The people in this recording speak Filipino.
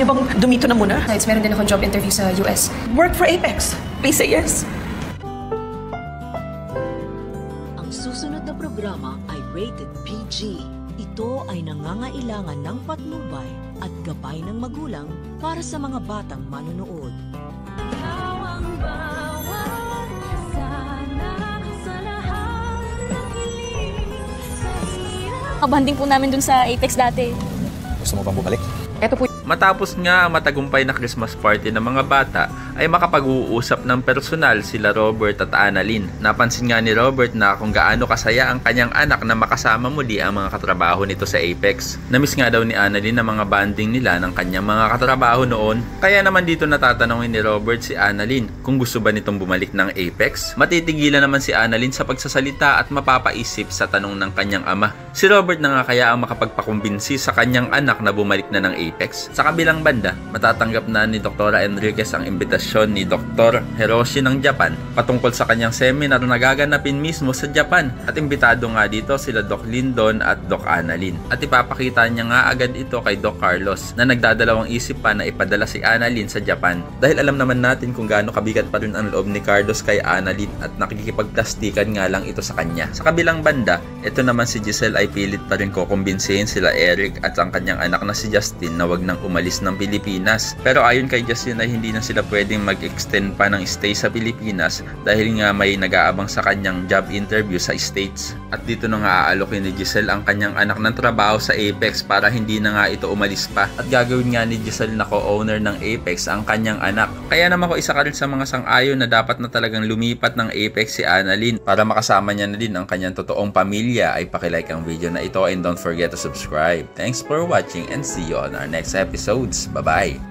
Ano bang dumito na muna? Besides, meron din akong job interview sa US. Work for Apex. Please say yes. Ang susunod na programa ay rated PG. Ito ay nangangailangan ng patnubay at gabay ng magulang para sa mga batang manonood. Kabanding po namin dun sa Apex dati. Gusto mo bang bumalik? Ito po Matapos nga ang matagumpay na Christmas party ng mga bata, ay makapag-uusap ng personal sila Robert at Annalyn. Napansin nga ni Robert na kung gaano kasaya ang kanyang anak na makasama muli ang mga katrabaho nito sa Apex. Namiss nga daw ni Annalyn ang mga banding nila ng kanyang mga katrabaho noon. Kaya naman dito natatanungin ni Robert si Annalyn kung gusto ba nitong bumalik ng Apex. Matitigilan naman si Annalyn sa pagsasalita at mapapaisip sa tanong ng kanyang ama. Si Robert na nga kaya ang makapagpakumbinsi sa kanyang anak na bumalik na ng Apex. Sa kabilang banda, matatanggap na ni Dr. Enriquez ang imbitasyon ni Dr. Hiroshi ng Japan patungkol sa kanyang seminar na gaganapin mismo sa Japan, at imbitado nga dito sila Doc Lindon at Doc Annalyn. At ipapakita niya nga agad ito kay Doc Carlos na nagdadalawang isip pa na ipadala si Annalyn sa Japan, dahil alam naman natin kung gaano kabigat pa rin ang loob ni Carlos kay Annalyn at nakikipagplastikan nga lang ito sa kanya. Sa kabilang banda, ito naman si Giselle ay pilit pa rin kukumbinsihin sila Eric at ang kanyang anak na si Justin na wag nang umalis ng Pilipinas. Pero ayon kay Justin ay hindi na sila pwedeng mag-extend pa ng stay sa Pilipinas dahil nga may nag-aabang sa kanyang job interview sa States. At dito na nga aalokin ni Giselle ang kanyang anak ng trabaho sa Apex para hindi na nga ito umalis pa. At gagawin nga ni Giselle na co-owner ng Apex ang kanyang anak. Kaya naman ko isa ka rin sa mga sang-ayon na dapat na talagang lumipat ng Apex si Annalyn para makasama niya na din ang kanyang totoong pamilya. Ay pakilike ang video na ito and don't forget to subscribe. Thanks for watching and see you on our next episodes. Bye-bye!